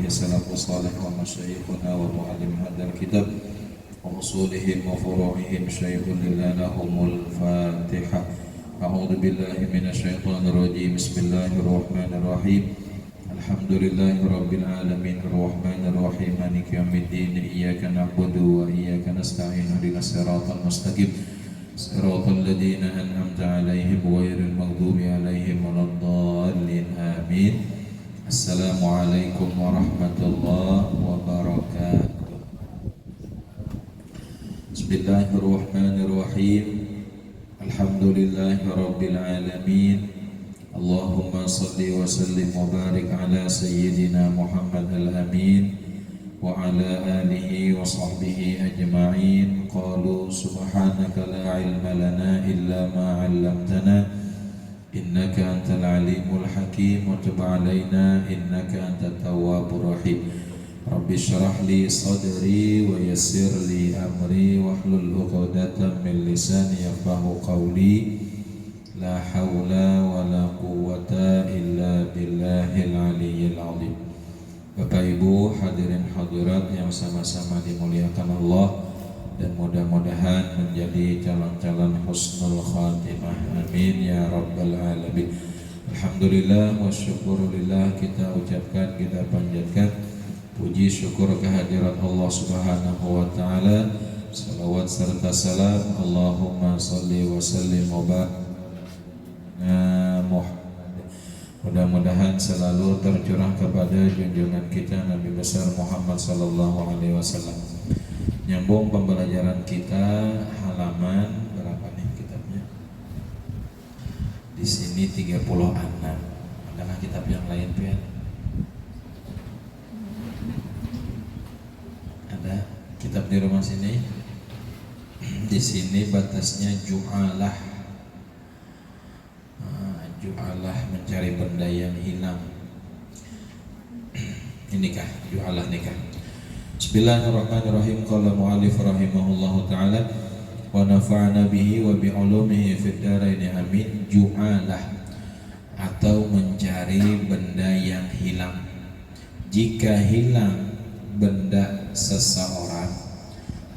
salafus salih wa masyayikhuna wa muallim hadzal kitab wa usulihim wa furu'ihim syaikhun lahumul Fatihah. A'udzu billahi minasyaitonir rajim. Bismillahirrahmanirrahim. Alhamdulillahi rabbil alamin arrahmanir rahim maliki yaumiddin iyyaka na'budu wa iyyaka nasta'in ihdinas siratal mustaqim siratal ladzina an'amta 'alaihim ghairil maghdubi 'alaihim waladdallin amin. Assalamualaikum warahmatullahi wabarakatuh. Bismillahirrahmanirrahim. Alhamdulillahi rabbil alamin. Allahumma salli wa sallim wa barik ala sayyidina Muhammad al-amin wa ala alihi wa sahbihi ajma'in. Qalu subhanaka la ilma lana illa ma 'allamtana innaka antal alimul hakim wa tub 'alaina innaka antat tawwabur rahim. Rabbi shrah li sadri wa yassir li amri wahlul 'uqdatam min lisani yafqahu qawli. La haula wa la quwwata illa billahil aliyyil azim. Bapak Ibu hadirin hadirat yang sama-sama dimuliakan Allah dan mudah-mudahan menjadi calon-calon husnul khatimah, amin ya rabbal alamin. Alhamdulillah wa syukurillah, kita ucapkan, kita panjatkan puji syukur kehadirat Allah subhanahu wa ta'ala. Salawat serta salam Allahumma salli wa sallim wa barik mudah-mudahan selalu tercurah kepada junjungan kita Nabi besar Muhammad sallallahu alaihi wasallam. Nyambung pembelajaran kita halaman berapa nih kitabnya? Di sini 36. Adakah kitab yang lain, Pian? Ada kitab di rumah sini? Di sini batasnya ju'alah. Ju'alah mencari benda yang hilang. Inikah ju'alah nikah. Bismillahirrahmanirrahim. Qala mu'allif rahimahullahu ta'ala wa nafa'ana bihi wa bi'ulumihi fid dharain amin. Ju'alah atau mencari benda yang hilang. Jika hilang benda seseorang,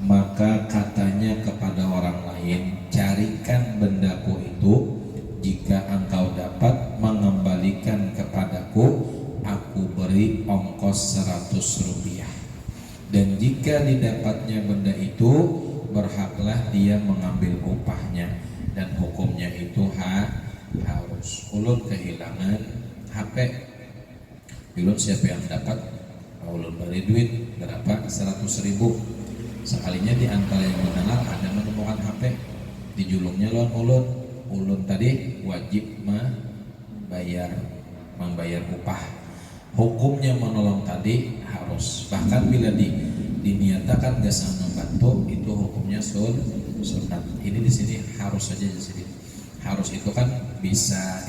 maka katanya kepada orang lain, carikan bendaku itu. Jika engkau dapat mengembalikan kepadaku, aku beri ongkos 100 rupiah. Dan jika didapatnya benda itu, berhaklah dia mengambil upahnya. Dan hukumnya itu harus. Ulun kehilangan HP. Ulun siapa yang dapat? Ulun beri duit berapa? 100 ribu. Sekalinya di antara yang mendengar ada menemukan HP, dijulungnya lawan ulun tadi wajib membayar upah. Hukumnya menolong tadi harus. Bahkan bila diniatakan gasa membantu, itu hukumnya sunat. Ini di sini harus saja di sini. Harus itu kan bisa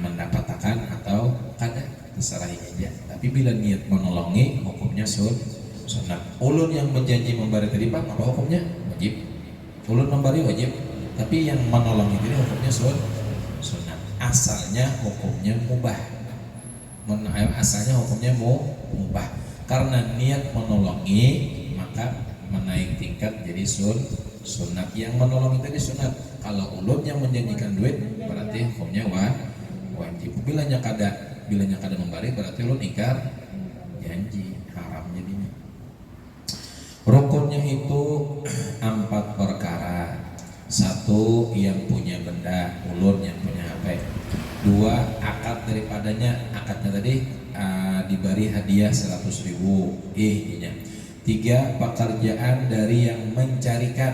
mendapatkan atau kada, terserah aja. Tapi bila niat menolongi, hukumnya sunat. Ulun yang berjanji memberi tadi, Pak, apa hukumnya? Wajib. Ulun memberi wajib, tapi yang menolong itu hukumnya sunat. Asalnya hukumnya mubah. Asalnya hukumnya mubah. Karena niat menolongi, maka menaik tingkat jadi sunat. Yang menolong itu jadi sunat. Kalau ulun yang menjanjikan duit, berarti hukumnya wajib. Bilanya kada memberi, berarti ulun ingkar janji, haram jadinya. Rukunnya itu 4 perkara. 1, yang punya benda, ulun yang punya HP. 2, akad daripadanya. Akadnya tadi diberi hadiah 100 ribu. 3, pekerjaan dari yang mencarikan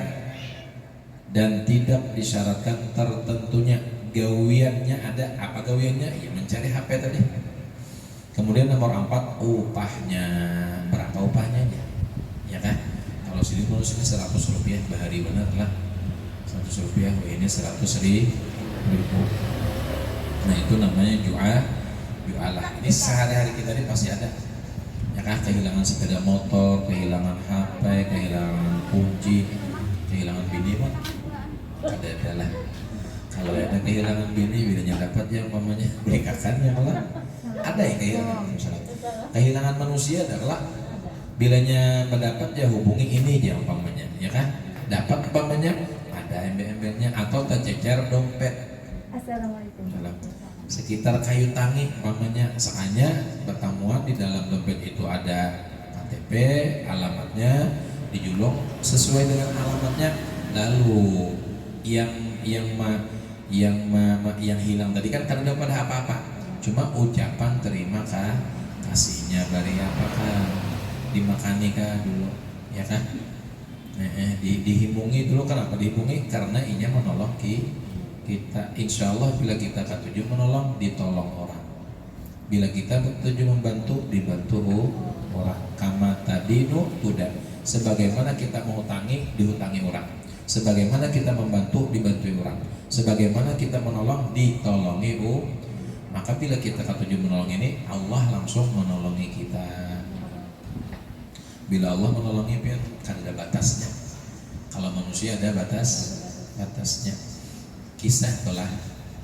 dan tidak disyaratkan tertentunya. Gawiannya ada. Apa gawiannya? Ya mencari HP tadi. Kemudian nomor 4, upahnya. Berapa upahnya? Ya kan? Kalau sini menurut 100 rupiah bahari, benar lah 100 rupiah, ini 100 ribu. Nah itu namanya ju'alah. Ini sehari-hari kita ini pasti ada. Ya kan, kehilangan sepeda motor, kehilangan HP, kehilangan kunci, kehilangan bini mah ada lah. Kalau ada kehilangan bini, bilanya dapat ya umpamanya beli kakannya malah Ada yang kehilangan. Kehilangan manusia adalah bilanya mendapat ya hubungi ini aja umpamanya, ya kan? Dapat umpamanya ada embel-embelnya atau tercecer dompet. Assalamualaikum. Sekitar kayu tangi umpamanya, seandainya pertemuan di dalam dompet itu ada KTP, alamatnya dijulung sesuai dengan alamatnya. Lalu yang hilang tadi kan karena dapat apa-apa, cuma ucapan terima kasihnya bari apakah dimakani kah dulu, ya kan? Dihimungi dulu. Kenapa dihimungi? Karena inya menolong kita. Insya Allah bila kita ketujuh menolong, ditolong orang. Bila kita ketujuh membantu, dibantu orang. Kama tadinu tudah. Sebagaimana kita menghutangi, dihutangi orang. Sebagaimana kita membantu, dibantu orang. Sebagaimana kita menolong, ditolongi maka bila kita ketujuh menolong ini, Allah langsung menolongi kita. Bila Allah menolongi kan ada batasnya. Kalau manusia ada batasnya. Kisah telah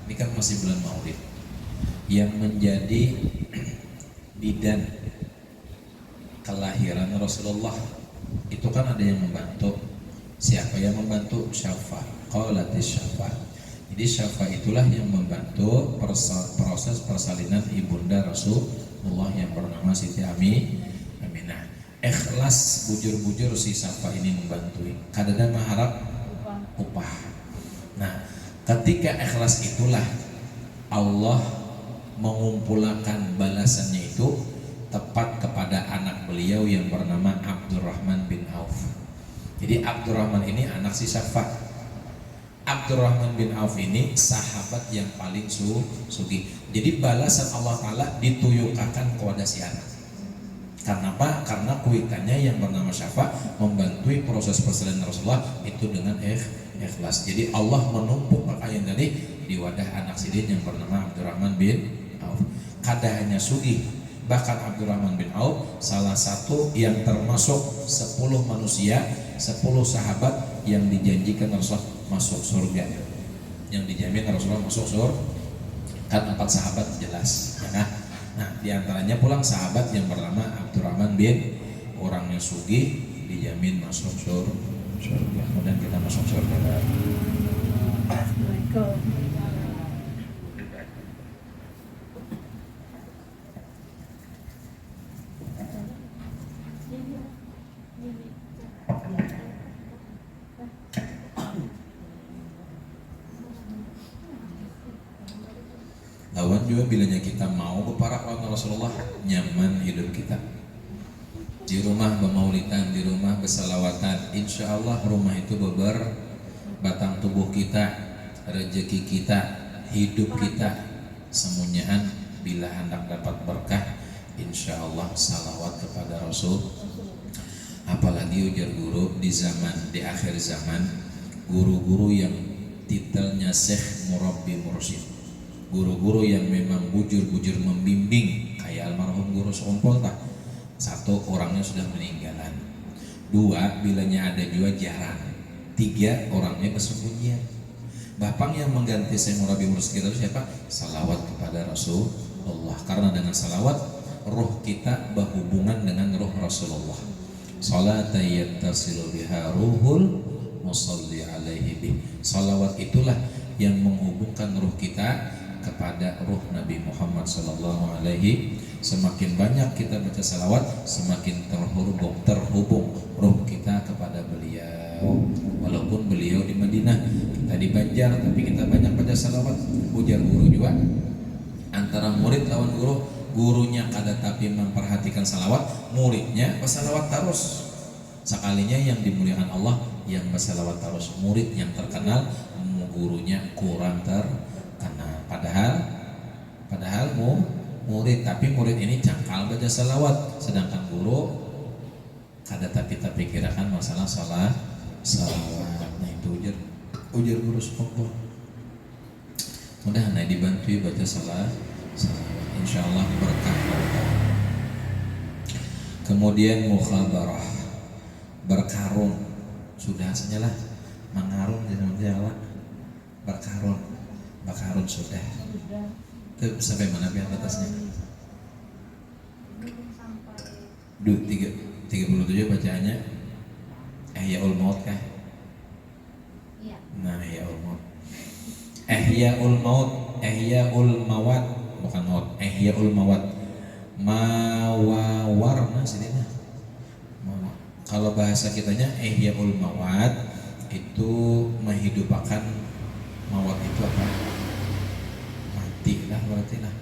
ini kan masih bulan Maulid, yang menjadi bidan kelahiran Rasulullah itu kan ada yang membantu. Siapa yang membantu? Syafa. Qalatis Syafa. Jadi Syafa itulah yang membantu proses persalinan ibunda Rasulullah yang bernama Siti Aminah. Ikhlas bujur-bujur si Syafa ini membantu. Kadang mengharap upah. Nah, ketika ikhlas itulah Allah mengumpulkan balasannya itu tepat kepada anak beliau yang bernama Abdurrahman bin Auf. Jadi Abdurrahman ini anak si Syafa. Abdurrahman bin Auf ini sahabat yang paling sugih. Jadi balasan Allah Ta'ala dituyukakan kepada si anak. Karena apa? Karena kuitannya yang bernama Syafa membantu proses persalinan Rasulullah itu dengan ikhlas. Jadi Allah menumpuk pakaian tadi di wadah anak sidin yang bernama Abdurrahman bin Auf. Kada hanya sugih, bahkan Abdurrahman bin Auf salah satu yang termasuk 10 manusia, 10 sahabat yang dijanjikan Rasulullah masuk surga, yang dijamin Rasulullah masuk surga. Kan 4 sahabat jelas, ya kan? Nah, diantaranya pulang sahabat yang bernama Abdurrahman bin, orangnya sugih, dijamin masuk surga. Kemudian kita masuk surga. Lawan juga bilanya kita mau ke para Rasulullah, nyaman hidup kita. Di rumah bermaulidan, di rumah bersalawatan, insya Allah rumah itu beber batang tubuh kita, rezeki kita, hidup kita semuanyaan. Bila hendak dapat berkah, insya Allah salawat kepada Rasul. Apalagi ujar guru di zaman, di akhir zaman, guru-guru yang titelnya Syekh Murabbi Mursyid, guru-guru yang memang bujur-bujur membimbing kayak almarhum guru Sompol tak. Satu, orangnya sudah meninggalan. Dua, bilanya ada juga jarang. Tiga, orangnya kesembunyian. Bapak yang mengganti Syekh Murabbi Mursyid itu siapa? Salawat kepada Rasulullah. Karena dengan salawat ruh kita berhubungan dengan ruh Rasulullah. Salata yattasilu biha ruhul musalli alaihi bih. Salawat itulah yang menghubungkan ruh kita kepada ruh Nabi Muhammad sallallahu alaihi. Semakin banyak kita baca salawat, semakin terhubung ruh kita kepada beliau. Walaupun beliau di Madinah, kita di Banjar, tapi kita banyak baca salawat. Ujar guru juga, antara murid lawan guru, gurunya kada tapi memperhatikan salawat, muridnya bersalawat terus. Sekalinya yang dimuliakan Allah yang bersalawat terus, murid yang terkenal, gurunya kurang terkenal. Padahal murid, tapi murid ini cangkal baca salawat, sedangkan guru kada tapi kirakan masalah salawat. Nah itu ujar guru sepupu. Mudah-mudahan dibantu baca salawat, insya Allah berkah. Kemudian mukhabarah, berkarun, sudah senyalah mengarun di dalam Jawa. Berkarun sudah. Itu sampai mana biar batasnya? 37 bacaannya Ihyaul Maut kah? Iya. Nah, Ihyaul Maut. Ihyaul Maut, Ihyaul Mawat, bukan maut, Ihyaul Mawat. Mawawarna sidina. Kalau bahasa kitanya Ihyaul Mawat itu menghidupkan mawat itu apa? Mati lah berarti lah.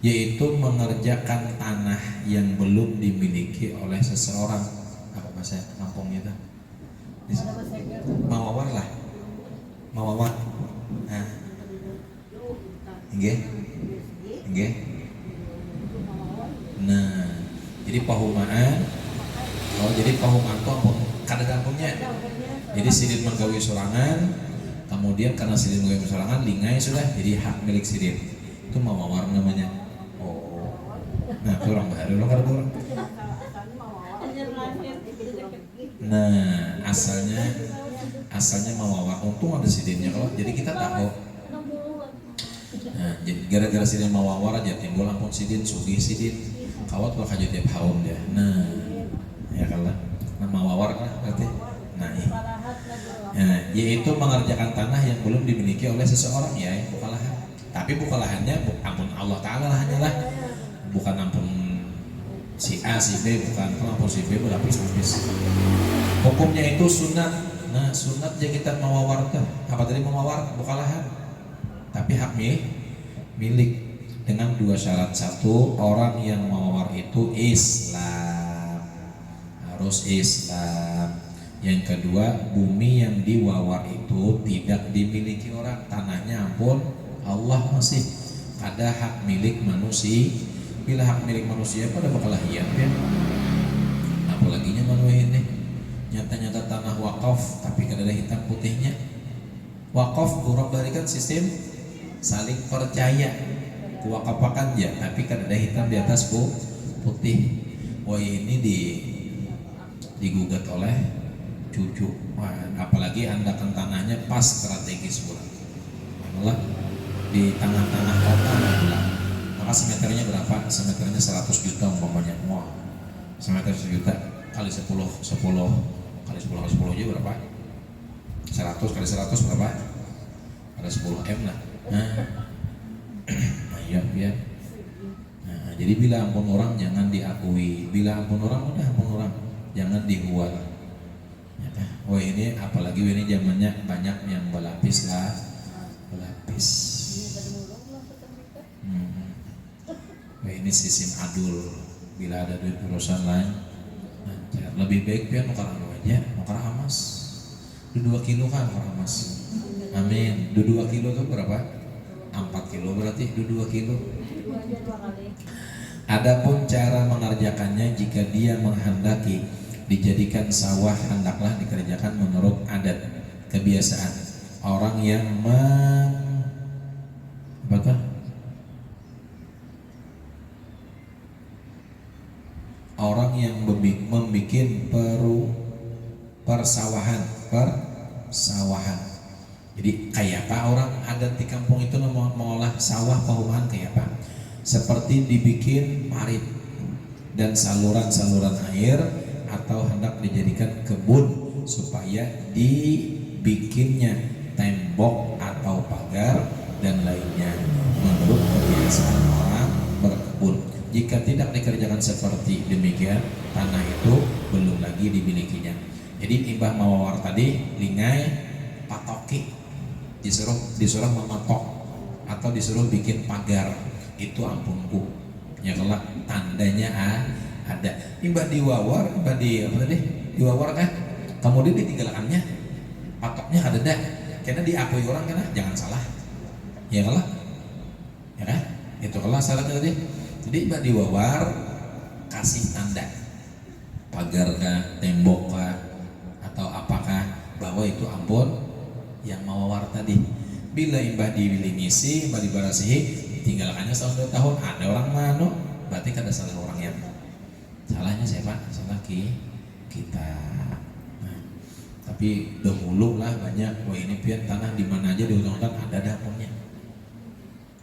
Yaitu mengerjakan tanah yang belum dimiliki oleh seseorang. Apa bahasa kampungnya itu? Mawawar lah, mawawar. Nah, enggak, enggak. Nah, jadi pahumaan. Oh, jadi pahumaan itu ampun kada kampungnya. Jadi sidin menggawi sorangan, kemudian karena sidin menggawi sorangan, lingai sudah jadi hak milik sidin. Itu mawawar namanya. Oh, nah itu orang baru, orang kada orang. Nah, asalnya mawawar. Untung ada sidinnya kalau jadi kita tahu. Nah, jadi gara-gara sidin mawawar aja timbul ampun sidin, sugih sidin, kawat lo kaji tiap haum dia. Nah, ya kalau mawawar lah berarti. Nah, iya. Nah, yaitu mengerjakan tanah yang belum dimiliki oleh seseorang ya, bukan lahan. Tapi bukan lahannya, ampun Allah Taala lahannya lah, bukan ampun si A, si B, bukan ampun si B berlapis-lapis. Hukumnya itu sunat. Nah, sunat ya kita mawawar tuh. Apa tadi mawawar? Bukan lahan, tapi hak milik dengan dua syarat. Satu, orang yang mawawar itu Islam, harus Islam. Yang kedua, bumi yang diwawar itu tidak dimiliki orang, tanahnya ampun Allah masih ada hak milik manusia. Bila hak milik manusia pada bakal hian ya. Apalagi nya manusia ini nyata-nyata tanah wakaf tapi kada ada hitam putihnya. Wakaf kurang barikan sistem saling percaya, kuwakapakan ya, tapi kada ada hitam di atas putih. Wah, ini digugat oleh cucu. Wah, apalagi andakan tanahnya pas strategis pula. Malah di tengah-tengah kota pula. Maka semeternya berapa? Semeternya 100 juta umpamanya. Wah, semeter 1 juta kali 10 kali 10 kali 10 aja berapa? 100 kali 100 berapa? Ada 10 M lah. Nah, iya biar. Nah, jadi bila ampun orang jangan diakui, bila ampun orang udah ampun orang, jangan dihual. Oh ini apalagi ini zamannya banyak yang berlapis lah, berlapis. Oh ini sistem adul. Bila ada duit urusan lain, lebih baik dia nukar aja, nukar emas. 2 kilo kan nukar emas. Amin. 2 kilo itu berapa? 4 kilo berarti 2 kilo. Adapun cara mengerjakannya, jika dia menghendaki dijadikan sawah, hendaklah dikerjakan menurut adat kebiasaan orang yang orang yang membuat persawahan. Jadi kayak apa orang adat di kampung itu mengolah sawah perumahan kayak apa? Seperti dibikin parit dan saluran-saluran air, atau hendak dijadikan kebun supaya dibikinnya tembok atau pagar dan lainnya menurut kebiasaan orang berkebun. Jika tidak dikerjakan seperti demikian, tanah itu belum lagi dimilikinya. Jadi imbah mawawar tadi lingai patoki, disuruh mematok atau disuruh bikin pagar, itu ampunku ya kelak tandanya ada. Imbah diwawar, imbah diwawar kan, kemudian ditinggalkannya patoknya ada dah, karena diakui orang kan, jangan salah ya kelak ya kan, itu kelak salah tadi. Jadi imbah diwawar kasih tanda pagar kah, tembok kah, atau apakah bahwa itu ampun yang mawawar tadi. Bila imbah dibilingisi, imbah dibarasihi, ditinggalkannya selama 2 tahun, ada orang mano, berarti kada salah orang yang salahnya siapa? Salah kita. Nah, tapi dahulu lah banyak, wah ini pian tanah di mana aja di hutan-hutan ada dapurnya.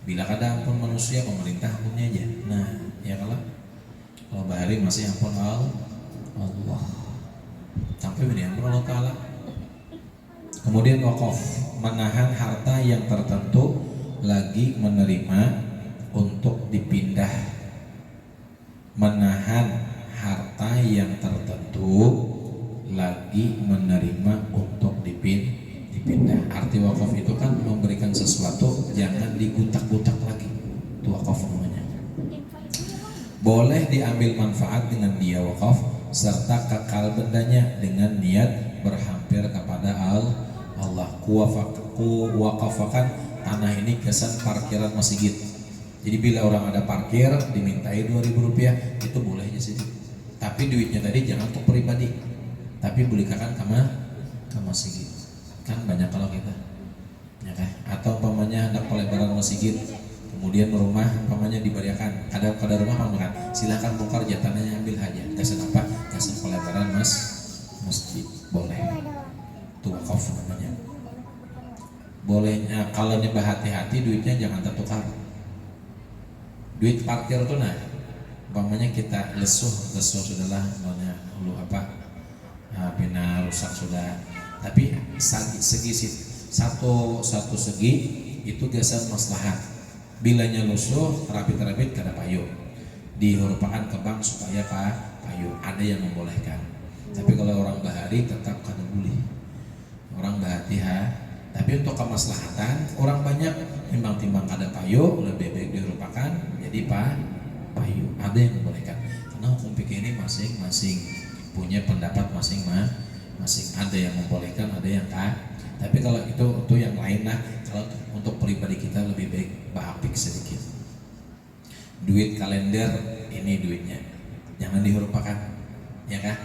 Bila kada ampun manusia, pemerintah ampunnya aja. Nah, ya kalau Kalau bahari masih ampun Allah. Sampai ini ampun Allah Ta'ala. Kemudian wakaf, menahan harta yang tertentu lagi menerima untuk dipindah. Menahan harta yang tertentu lagi menerima untuk dipindah. Arti wakaf itu kan memberikan sesuatu jangan digutak-gutak lagi. Itu wakaf namanya. Boleh diambil manfaat dengan dia wakaf serta kekal bendanya dengan niat berhampir kepada Allah. Wakafakan tanah ini kesan parkiran masjid. Jadi bila orang ada parkir dimintai 2.000 rupiah itu boleh aja sih. Tapi duitnya tadi jangan untuk pribadi, tapi belikan ke masjid. Kan banyak kalau kita, ya kan? Atau pamannya hendak pelebaran masjid, kemudian rumah pamannya diberikan, ada rumah paman, silakan bongkar jatannya ambil aja. Kasih apa? Kasih pelebaran masjid, boleh. Itu wakaf namanya. Bolehnya kalau nyebah hati-hati duitnya jangan tertukar. Duit parkir tuh umpamanya kita lesuh sudahlah, namanya lu pina rusak sudah, tapi segi satu segi itu gesan maslahat. Bilanya lusuh rapit kada payu dihurupakan ke bank supaya payu, ada yang membolehkan. Tapi kalau orang bahari tetap kada boleh, orang bahati tapi untuk kemaslahatan orang banyak timbang kada payu lebih baik dihurupakan jadi payu, ada yang membolehkan. Karena hukum fikih ini masing-masing punya pendapat masing-masing, ada yang membolehkan, ada yang tapi kalau itu yang lain kalau untuk pribadi kita lebih baik bahapik sedikit. Duit kalender ini duitnya jangan dihurupakan, ya kan?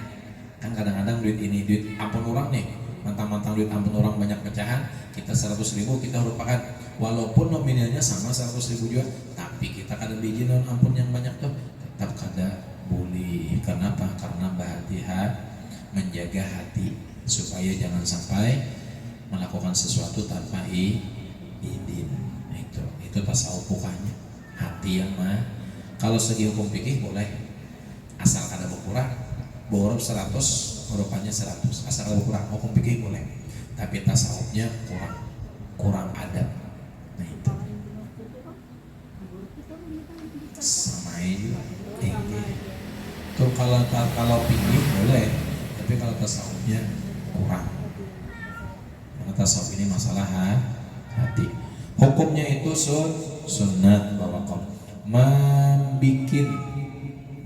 Kan kadang-kadang duit ini duit ampun orang nih, mantang-mantang duit ampun orang banyak pecahan, kita 100.000 kita hurupakan, walaupun nominalnya sama 100.000 juga, tapi kita kada bikin ampun yang banyak tuh tetap kada boleh. Kenapa? Karena bahatiha menjaga hati supaya jangan sampai melakukan sesuatu tanpa izin. Itu tasawuf bukannya hati yang kalau segi hukum fikih boleh asal kada berkurang, borok 100 rupanya 100 asal kada berkurang, hukum fikih boleh. Tapi tasawufnya kurang adab. Nah itu sama juga tinggi. Tuh kalau tinggi boleh, tapi kalau tasawufnya kurang. Karena tasawuf ini masalah hati. Hukumnya itu sunnat bawakam.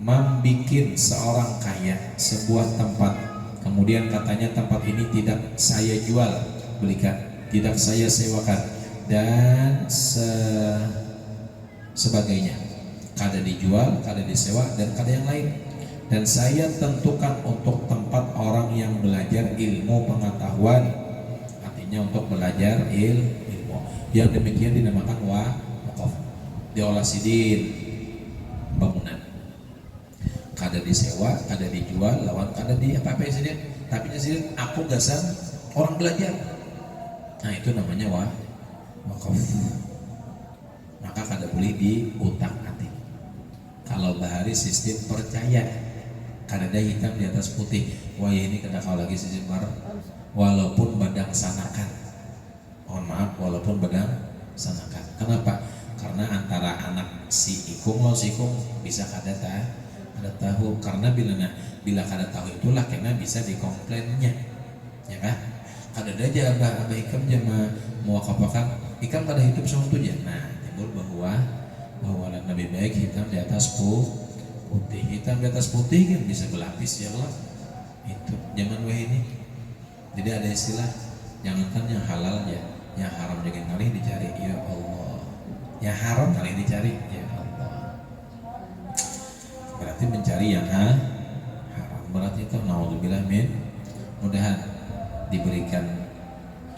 Membikin seorang kaya sebuah tempat, kemudian katanya tempat ini tidak saya jual belikan, tidak saya sewakan dan sebagainya, kada dijual, kada disewa dan kada yang lain, dan saya tentukan untuk tempat orang yang belajar ilmu pengetahuan, artinya untuk belajar ilmu, yang demikian dinamakan wakaf. Diolah sidin bangunan, kada disewa, kada dijual, lawan kada di apa sidin, tapi sidin aku gasan orang belajar. Nah itu namanya wakaf. Maka kada boleh diutak-atik. Kalau bahari sistem percaya, kada ada hitam di atas putih. Wah ini kada kau lagi sistem bar, walaupun badang sanakan. Mohon maaf, walaupun badang sanakan. Kenapa? Karena antara anak si ikung bisa kada tahu. Karena bila kada tahu itulah kena bisa dikomplainnya, ya kan? Kada ada aja abah ikam jama mewakafakan ikam pada hidup sama tuh. Nah timbul bahwa lebih baik hitam di atas putih. Hitam di atas putih kan bisa berlapis, ya Allah. Itu jangan ini. Jadi ada istilah jangankan yang halal ya, yang haram juga kali dicari, ya Allah. Yang haram kali dicari, ya Allah. Berarti mencari yang haram. Berarti itu naudzubillah min, mudahan diberikan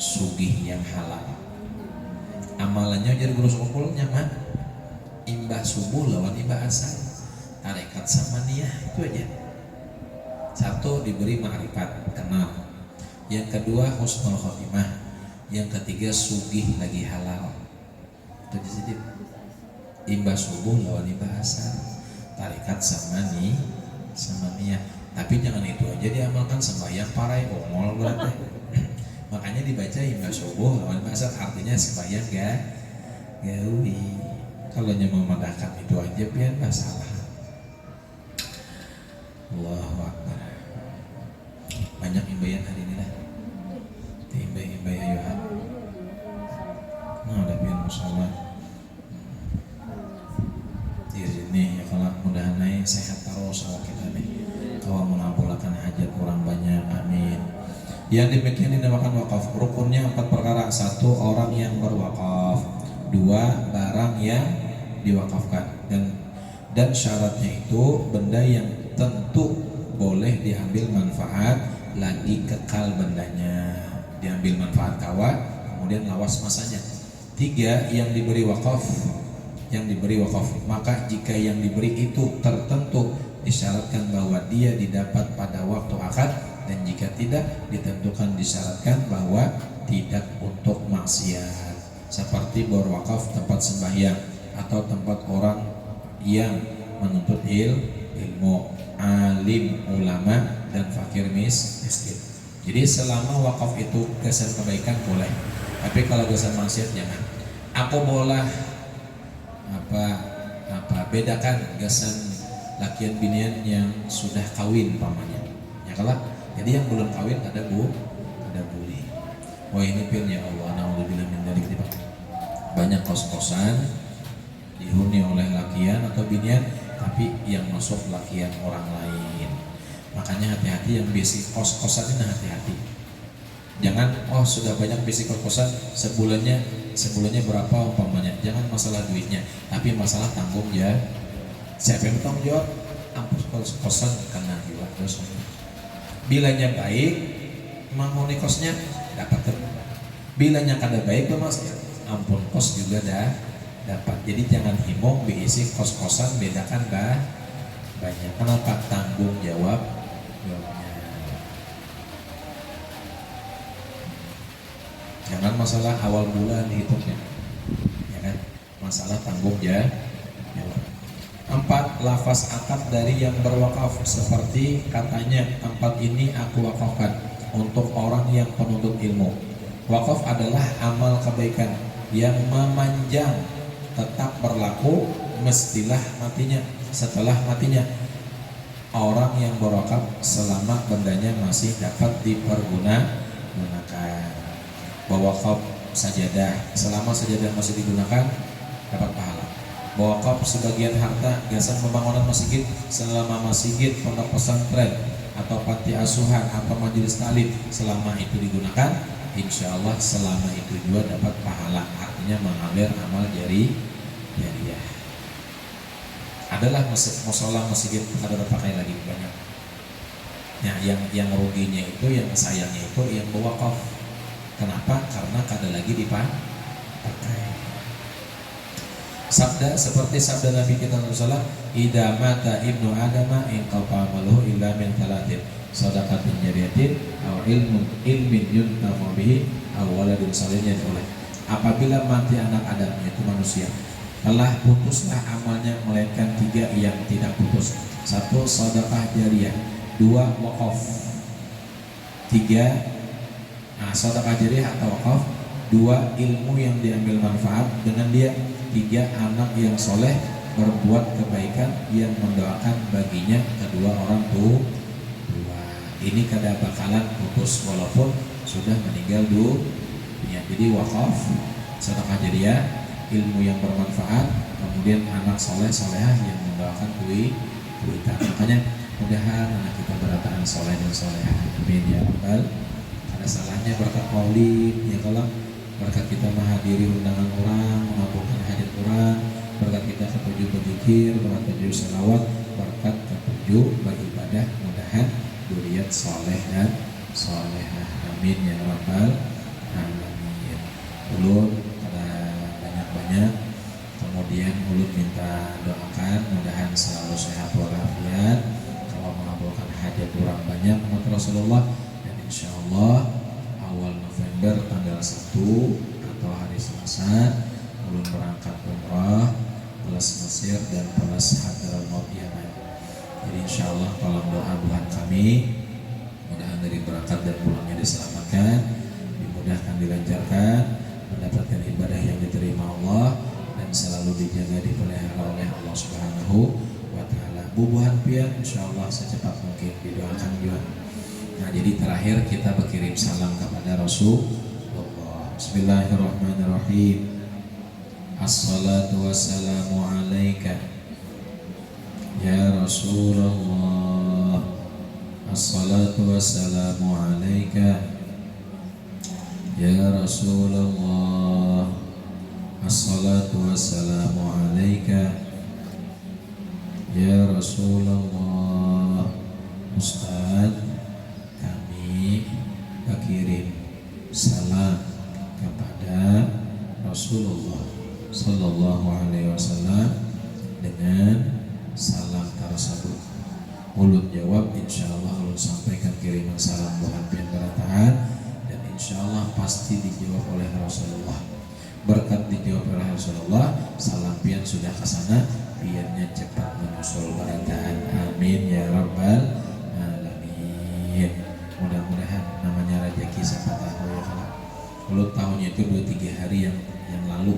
sugih yang halal. Amalannya jadi guru sekolah mah imbah subuh lawan imbah asar, tarekat sama niat, itu aja. Satu diberi ma'rifat, kenal. Yang kedua husnul khotimah. Yang ketiga sugih lagi halal. Itu jadi imbah subuh lawan imbah asar, tarikat sama niat. Tapi jangan itu aja diamalkan, sembahyang parai ongol berarti. Makanya dibaca hingga subuh lawan asar, artinya sembahyang gawi. Kalau mau memandangkan itu aja biar nggak salah. Allahu Akbar. Banyak imbayan hari ini lah. Imbay ayo ha. Nah, ada pian musyawarah. Di sini ya kalau mudah-mudahan sehat terus awak kita nih. Kau mengabulkan hajat orang banyak, amin. Yang demikian dinamakan wakaf. Rukunnya 4 perkara. 1, orang yang berwakaf. 2, barang yang diwakafkan. Dan syaratnya itu benda yang tentu boleh diambil manfaat, lagi kekal bendanya. Diambil manfaat kawa, kemudian lawas masanya. 3, yang diberi wakaf. Maka jika yang diberi itu tertentu, disyaratkan bahwa dia didapat pada waktu akad, dan jika tidak ditentukan disyaratkan bahwa tidak untuk maksiat, seperti berwakaf tempat sembahyang atau tempat orang yang menuntut ilmu, alim, ulama, dan fakir miskin. Jadi selama wakaf itu kesan kebaikan boleh, tapi kalau kesan maksiat jangan. Aku boleh bedakan kesan lakian binian yang sudah kawin pamannya, ya kalau jadi yang belum kawin ada bully. Wah ini pin ya Allah, naudzubillah min dzalik. Banyak kos-kosan dihuni oleh lakian atau binian, tapi yang masuk lakian orang lain. Makanya hati-hati yang basic kos-kosan ini, hati-hati. Jangan sudah banyak basic kos-kosan, sebulannya berapa umpamanya. Jangan masalah duitnya, tapi masalah tanggung jawab. Siapa yang bertanggung jawab? Ampun kos-kosan kena juga dosa. Bilanya baik, menghuni kosnya dapat terima. Bilanya kada baik, mas, ampun kos juga dapat. Jadi jangan himong diisi kos-kosan, bedakan banyak. Kenapa? Tanggung jawabnya. Jangan masalah awal bulan dihitungnya, ya kan? Masalah tanggung jawab. 4, lafaz akad dari yang berwakaf, seperti katanya tempat ini aku wakafkan untuk orang yang penuntut ilmu. Wakaf adalah amal kebaikan yang memanjang, tetap berlaku setelah matinya orang yang berwakaf, selama bendanya masih dapat dipergunakan. Berwakaf sajadah, selama sajadah masih digunakan dapat pahala. Berwakaf sebagian harta gasan pembangunan masjid, selama masjid, pondok pesantren atau panti asuhan atau majelis taklim, selama itu digunakan, insya Allah selama itu juga dapat pahala. Artinya mengalir amal jariyah. Adalah musola masjid kada terpakai lagi banyak. Nah, yang ruginya itu, yang sayangnya itu yang berwakaf. Kenapa? Karena kada lagi dipakai. Sabda seperti sabda Nabi kita Rasulullah, "Idza mata ibnu Adama inqata amaluhu illa min talatin, shadaqatin jariyatin aw ilmin yuntafa bihi aw waladin salihin yad'u." Apabila mati anak Adam, yaitu manusia, telah putuslah amalnya melainkan 3 yang tidak putus. 1, sedekah jariyah. 2, wakaf. 3, sedekah jariyah atau wakaf. 2, ilmu yang diambil manfaat dengan dia. 3, anak yang soleh berbuat kebaikan yang mendoakan baginya kedua orang tua. Ini kada bakalan putus walaupun sudah meninggal dunia. Jadi wakaf, sedekah jariyah, ilmu yang bermanfaat, kemudian anak soleh solehah yang mendoakan kita. Makanya mudahan anak kita berataan soleh dan solehah. Amin ya rabbal. Ada salahnya berkat maulid, ya kalau berkat kita menghadiri undangan orang, mengabulkan hajat orang, berkat kita ketujuh berzikir, berkat ketujuh selawat, berkat ketujuh beribadah, mudahan dzurriyyat soleh dan solehah. Amin ya rabbal alamin. Ulun pada banyak-banyak, kemudian ulun minta doakan mudahan selalu sehat walafiat, kalau mengabulkan hajat orang banyak menurut Rasulullah, dan insya Allah awal November tanggal 1 atau hari Selasa ulun berangkat umrah, plus Mesir dan plus Hadramaut Yaman. Jadi insya Allah tolong doa buat kami, mudah-mudahan dari berangkat dan pulangnya diselamatkan, dimudahkan, dilancarkan, mendapatkan ibadah yang diterima Allah dan selalu dijaga, dipelihara oleh Allah Subhanahu wa Ta'ala. Bubuhan pian insya Allah secepat mungkin didoakan juga. Nah, jadi terakhir kita berkirim salam kepada Rasulullah. Bismillahirrahmanirrahim. Assalatu wassalamu alaika ya Rasulullah. Assalatu wassalamu alaika ya Rasulullah. Assalatu wassalamu alaika ya Rasulullah. Ustaz, kami berkirim salam kepada Rasulullah Sallallahu Alaihi Wasallam dengan salam tersebut. Ulun jawab, insya Allah ulun sampaikan kiriman salam buat pian berataan, dan insya Allah pasti dijawab oleh Rasulullah. Berkat dijawab oleh Rasulullah, salam pian sudah kesana, piannya cepat menyusul berataan. Amin ya rabbal alamin. Mudah-mudahan namanya rezeki siapa tahu ya kalau. Ulun tahunnya itu 2-3 hari yang lalu,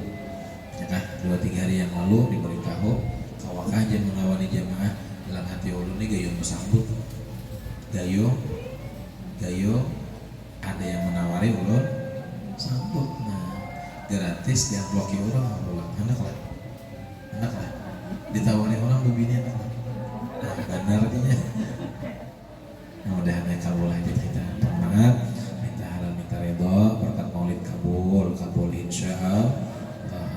ya kan? 2-3 hari yang lalu diberitahu kawak aja mengawani jamaah dalam hati ulun ini gayo mesambut, gayo ada yang menawari ulun sambut. Nah, gratis dia bloki orang enak lah ditawari orang begini enak lah. Nah, benar artinya. Mudah-mudahan kabul hajat kita. Maaf, minta halal minta ridho, berkat maulid kabul insyaallah.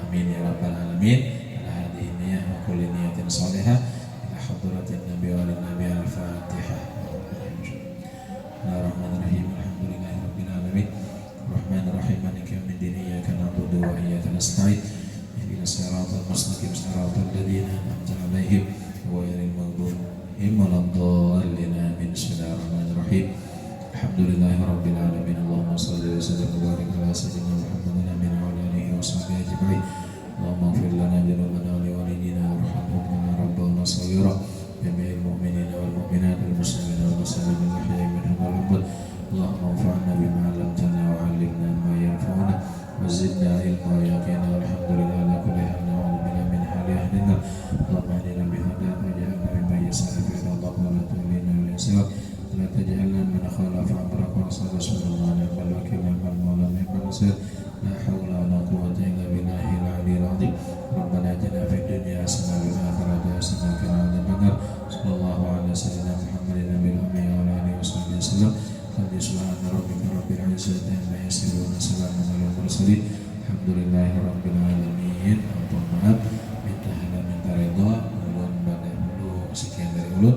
Amin ya rabbal alamin. Ala hadhihi niyyah wa kulli niyatin shalihah ila hadratin nabi wa ala nabi al-fatihah. Bismillahirrahmanirrahim. Alhamdulillahi rabbil alamin. Rahmanir rahim. Maliki yaumiddin. Iyyaka na'budu wa iyyaka nasta'in. Ihdinas siratal mustaqim. Siratal ladzina an'amta 'alaihim ghairil maghdubi 'alaihim waladdallin. Amin. Bismillahirrahmanirrahim. Alhamdulillahi rabbil alamin. Allahumma shalli wa sallim wa barik ala sayyidina Muhammadin amin wa ala alihi wa sahbihi ajma'in. Allahumma ighfir lana dhunubana wa liwalidina warhamhum kama rabbawna shaghira. Jami'il mu'minina wal mu'minat wal muslimina wal muslimat wal ahya'i minhum wal amwat. Allahumma anfa'na bima 'allamtana wa 'allimna ma yanfa'una wa zidna ilma wa yaqina. Walhamdulillahi ala kulli hal. Na'udzu billahi min hali ahli an-nar. Allahumma hdina bihadaka waj'alna mimman yas'alu fi ridhaka wa la tu'lina wa la yas'al. لا تجعلنا من خالف أمرك وعصى رسول الله. نعم الوكيل نعم المولى نعم النصير. لا حول ولا قوة إلا بالله العلي العظيم. ربنا آتنا في الدنيا حسنة وفي الآخرة حسنة وقنا عذاب النار. صلى الله على سيدنا محمد النبي الأمي وعلى آله وصحبه وسلم. سبحان ربك رب العزة عما يصفون وسلام على المرسلين. الحمد لله رب العالمين. Maaf, minta halal minta ridha. Ulun pada dulu sekian dari ulun.